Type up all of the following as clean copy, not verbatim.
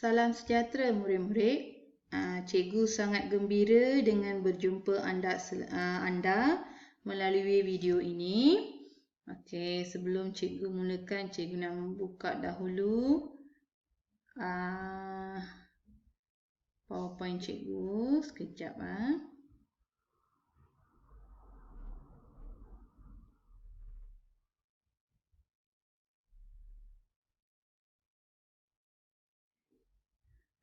Salam sejahtera murid-murid. Cikgu sangat gembira dengan berjumpa anda melalui video ini. Okey, sebelum cikgu mulakan, cikgu nak buka dahulu PowerPoint cikgu sekejap.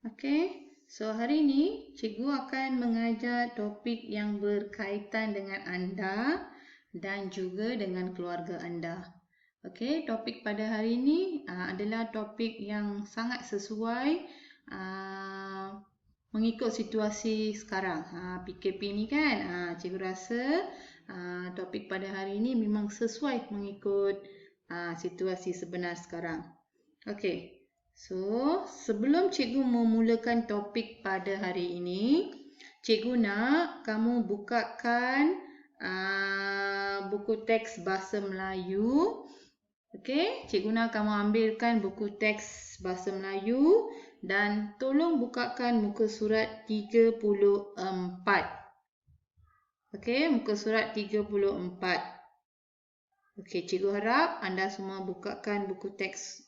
Okey, so hari ini cikgu akan mengajar topik yang berkaitan dengan anda dan juga dengan keluarga anda. Okey, topik pada hari ini adalah topik yang sangat sesuai mengikut situasi sekarang. PKP ni kan, cikgu rasa topik pada hari ini memang sesuai mengikut situasi sebenar sekarang. Okey. So, sebelum cikgu memulakan topik pada hari ini, cikgu nak kamu bukakan buku teks bahasa Melayu. Okey, cikgu nak kamu ambilkan buku teks bahasa Melayu dan tolong bukakan muka surat 34. Okey, muka surat 34. Okey, cikgu harap anda semua bukakan buku teks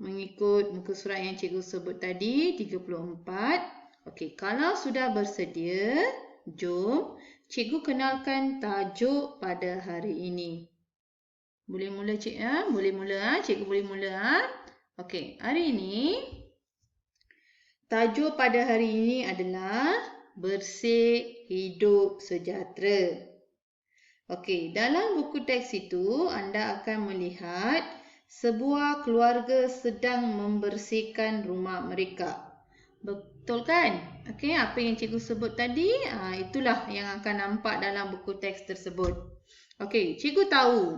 mengikut muka surat yang cikgu sebut tadi, 34. Okey, kalau sudah bersedia, jom cikgu kenalkan tajuk pada hari ini. Boleh mula cikgu? Boleh mula, cikgu boleh mula. Okey, hari ini tajuk pada hari ini adalah Bersih Hidup Sejahtera. Okey, dalam buku teks itu anda akan melihat sebuah keluarga sedang membersihkan rumah mereka. Betul kan? Okey, apa yang cikgu sebut tadi, itulah yang akan nampak dalam buku teks tersebut. Okey, cikgu tahu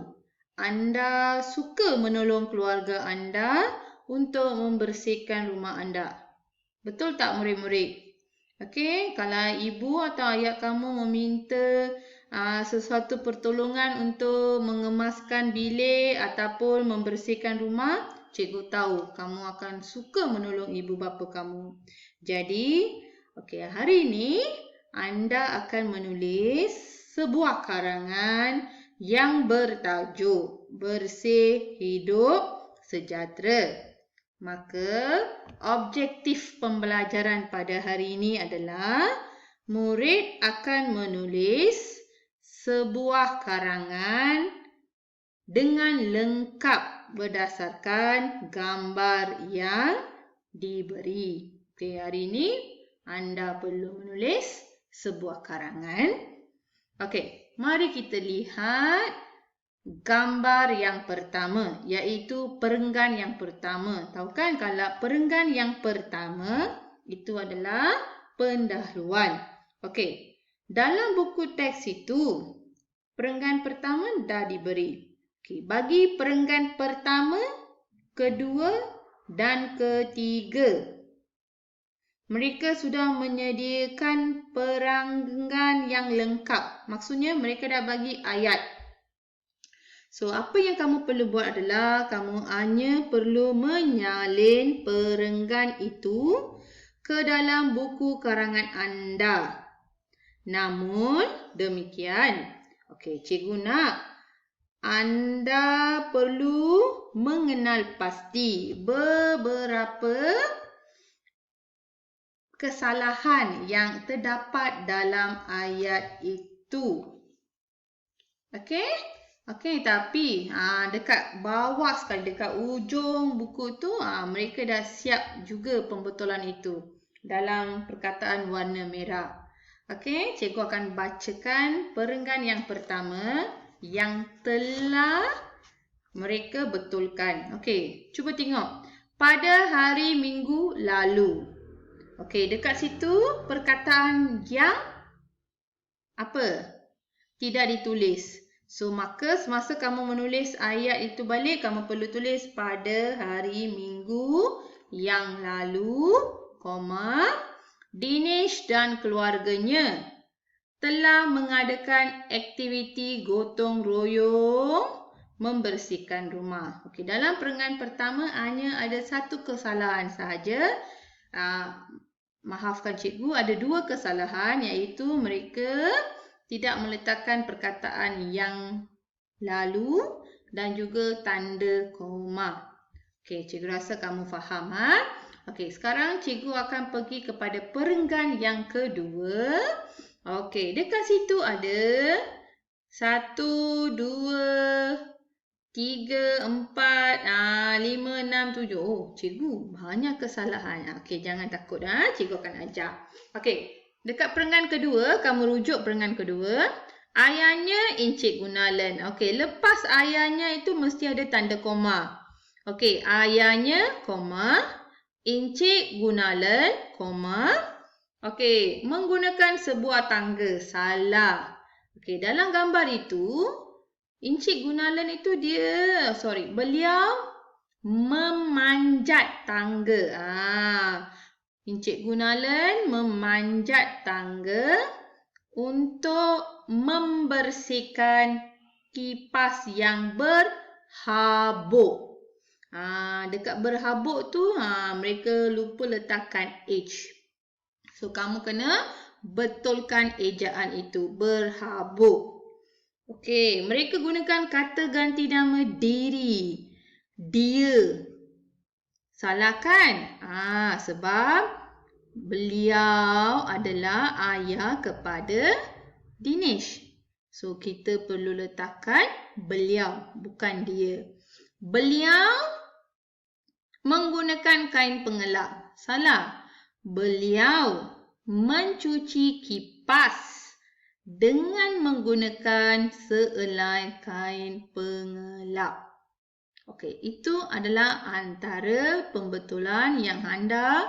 anda suka menolong keluarga anda untuk membersihkan rumah anda. Betul tak murid-murid? Okey, kalau ibu atau ayah kamu meminta sesuatu pertolongan untuk mengemaskan bilik ataupun membersihkan rumah, cikgu tahu kamu akan suka menolong ibu bapa kamu. Jadi, okey, hari ini anda akan menulis sebuah karangan yang bertajuk Bersih Hidup Sejahtera. Maka, objektif pembelajaran pada hari ini adalah murid akan menulis sebuah karangan dengan lengkap berdasarkan gambar yang diberi. Okey, hari ini anda perlu menulis sebuah karangan. Okey, mari kita lihat gambar yang pertama, iaitu perenggan yang pertama. Tahu kan kalau perenggan yang pertama itu adalah pendahuluan. Okey, dalam buku teks itu perenggan pertama dah diberi. Okey, bagi perenggan pertama, kedua dan ketiga, mereka sudah menyediakan perenggan yang lengkap. Maksudnya mereka dah bagi ayat. So, apa yang kamu perlu buat adalah kamu hanya perlu menyalin perenggan itu ke dalam buku karangan anda. Namun demikian, okey, cikgu nak anda perlu mengenal pasti beberapa kesalahan yang terdapat dalam ayat itu. Okey? Okey, tapi dekat bawah sekali, dekat ujung buku tu, mereka dah siap juga pembetulan itu dalam perkataan warna merah. Okey, cikgu akan bacakan perenggan yang pertama yang telah mereka betulkan. Okey, cuba tengok. Pada hari Minggu lalu. Okey, dekat situ perkataan yang apa? Tidak ditulis. So, maka semasa kamu menulis ayat itu balik, kamu perlu tulis pada hari Minggu yang lalu, Dinesh dan keluarganya telah mengadakan aktiviti gotong royong membersihkan rumah. Okey, dalam perenggan pertama hanya ada satu kesalahan sahaja. Maafkan cikgu, ada dua kesalahan, iaitu mereka tidak meletakkan perkataan yang lalu dan juga tanda koma. Okey, cikgu rasa kamu faham, ha? Okey, sekarang cikgu akan pergi kepada perenggan yang kedua. Okey, dekat situ ada 1, 2, 3, 4, 5, 6, 7. Oh, cikgu banyak kesalahan. Okey, jangan takut. Cikgu akan ajar. Okey, dekat perenggan kedua, kamu rujuk perenggan kedua. Ayahnya Encik Gunalan. Okey, lepas ayahnya itu mesti ada tanda koma. Okey, ayahnya, koma. Encik Gunalan, koma. Okey, menggunakan sebuah tangga. Salah. Okey, dalam gambar itu, Encik Gunalan itu beliau memanjat tangga. Encik Gunalan memanjat tangga untuk membersihkan kipas yang berhabuk. Dekat berhabuk tu mereka lupa letakkan H. So kamu kena betulkan ejaan itu, berhabuk. Okey, mereka gunakan kata ganti nama diri. Dia. Salah kan? Sebab beliau adalah ayah kepada Dinesh. So, kita perlu letakkan beliau, bukan dia. Beliau menggunakan kain pengelap. Salah. Beliau mencuci kipas dengan menggunakan sehelai kain pengelap. Okey, itu adalah antara pembetulan yang anda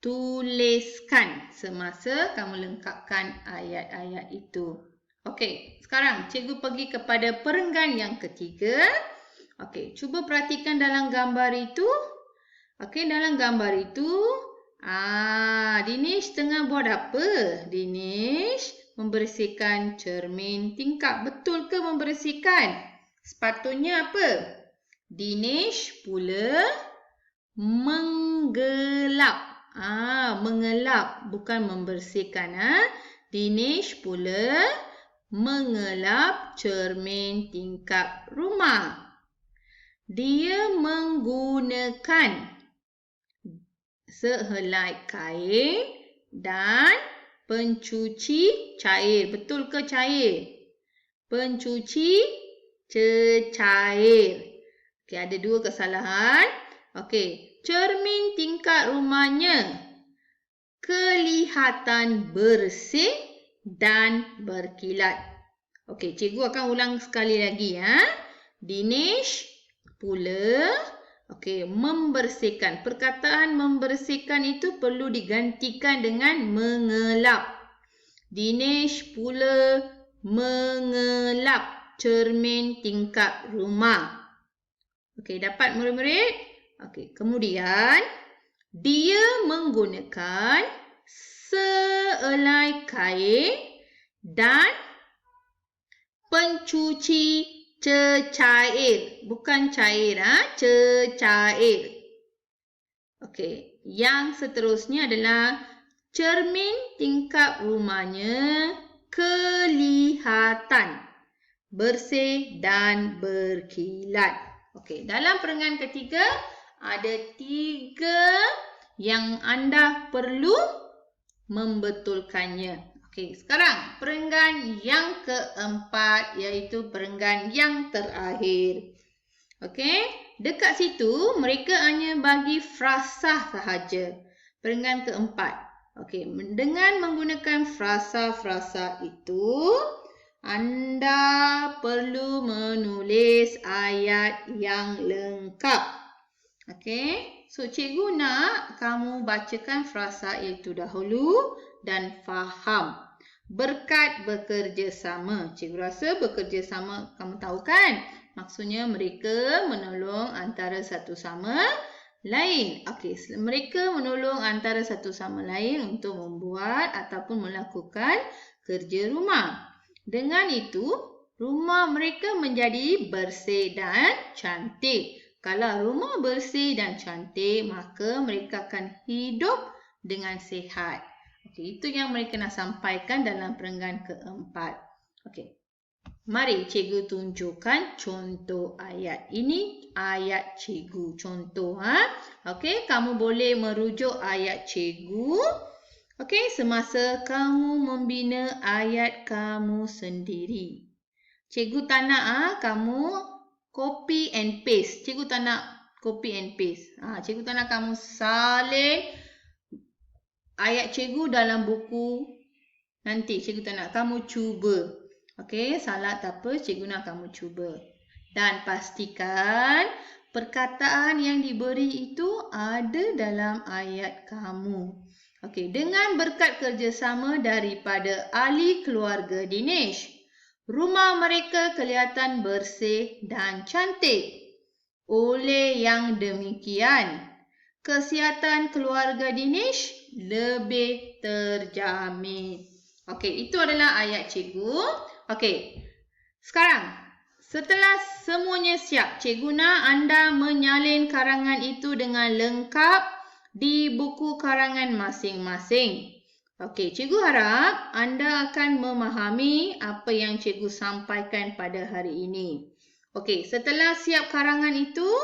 tuliskan semasa kamu lengkapkan ayat-ayat itu. Okey, sekarang cikgu pergi kepada perenggan yang ketiga. Okey, cuba perhatikan dalam gambar itu. Okey, dalam gambar itu, Dinesh tengah buat apa? Dinesh membersihkan cermin tingkap. Betul ke membersihkan? Sepatutnya apa? Dinesh pula menggelap. Mengelap, bukan membersihkan. Dinesh pula mengelap cermin tingkap rumah. Dia menggunakan sehelai kain dan pencuci cair. Betul ke cair? Pencuci cecair. Okey, ada dua kesalahan. Okey, cermin tingkat rumahnya kelihatan bersih dan berkilat. Okey, cikgu akan ulang sekali lagi. Dinesh pula membersihkan. Perkataan membersihkan itu perlu digantikan dengan mengelap. Dinesh pula mengelap cermin tingkap rumah. Okey, dapat murid-murid? Okey, kemudian dia menggunakan sehelai kain dan pencuci cecair. Bukan cair, cecair. Okey, yang seterusnya adalah cermin tingkap rumahnya kelihatan bersih dan berkilat. Okey, dalam perenggan ketiga ada 3 yang anda perlu membetulkannya. Okey, sekarang perenggan yang keempat, iaitu perenggan yang terakhir. Okey, dekat situ mereka hanya bagi frasa sahaja. Perenggan keempat. Okey, dengan menggunakan frasa-frasa itu, anda perlu menulis ayat yang lengkap. Okey, so cikgu nak kamu bacakan frasa itu dahulu dan faham. Berkat bekerjasama. Cikgu rasa bekerjasama kamu tahu kan? Maksudnya mereka menolong antara satu sama lain. Okey, mereka menolong antara satu sama lain untuk membuat ataupun melakukan kerja rumah. Dengan itu, Rumah mereka menjadi bersih dan cantik. Kalau rumah bersih dan cantik, maka mereka akan hidup dengan sihat. Okey, itu yang mereka nak sampaikan dalam perenggan keempat. Okey. Mari cikgu tunjukkan contoh ayat. Ini ayat cikgu. Contoh. Okey, kamu boleh merujuk ayat cikgu. Okey, semasa kamu membina ayat kamu sendiri. Cikgu tak nak kamu copy and paste. Cikgu tak nak copy and paste. Cikgu tak nak kamu salin ayat cikgu dalam buku. Nanti cikgu tak nak kamu cuba. Okey, salah tak apa, cikgu nak kamu cuba. Dan pastikan perkataan yang diberi itu ada dalam ayat kamu. Okey, dengan berkat kerjasama daripada ahli keluarga Dinesh, rumah mereka kelihatan bersih dan cantik. Oleh yang demikian, kesihatan keluarga Dinesh lebih terjamin. Okey, itu adalah ayat cikgu. Okey, sekarang setelah semuanya siap, cikgu nak anda menyalin karangan itu dengan lengkap di buku karangan masing-masing. Okey, cikgu harap anda akan memahami apa yang cikgu sampaikan pada hari ini. Okey, setelah siap karangan itu,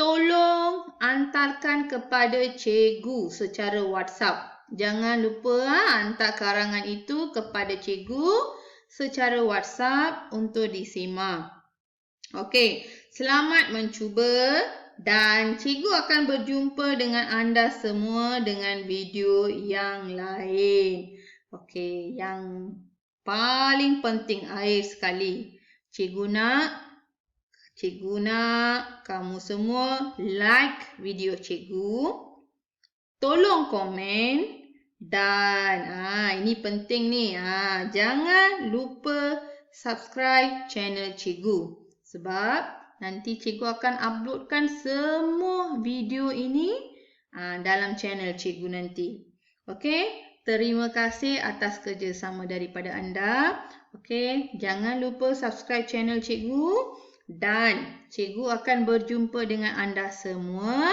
tolong hantarkan kepada cikgu secara WhatsApp. Jangan lupa hantar karangan itu kepada cikgu secara WhatsApp untuk disimak. Okey, selamat mencuba. Dan cikgu akan berjumpa dengan anda semua dengan video yang lain. Okey, yang paling penting akhir sekali. Cikgu nak kamu semua like video cikgu. Tolong komen. Dan ini penting ni. Jangan lupa subscribe channel cikgu. Sebab nanti cikgu akan uploadkan semua video ini dalam channel cikgu nanti. Okey, terima kasih atas kerjasama daripada anda. Okey, jangan lupa subscribe channel cikgu dan cikgu akan berjumpa dengan anda semua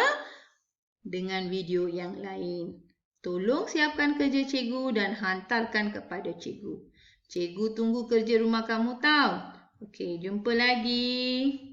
dengan video yang lain. Tolong siapkan kerja cikgu dan hantarkan kepada cikgu. Cikgu tunggu kerja rumah kamu tahu. Okey, jumpa lagi.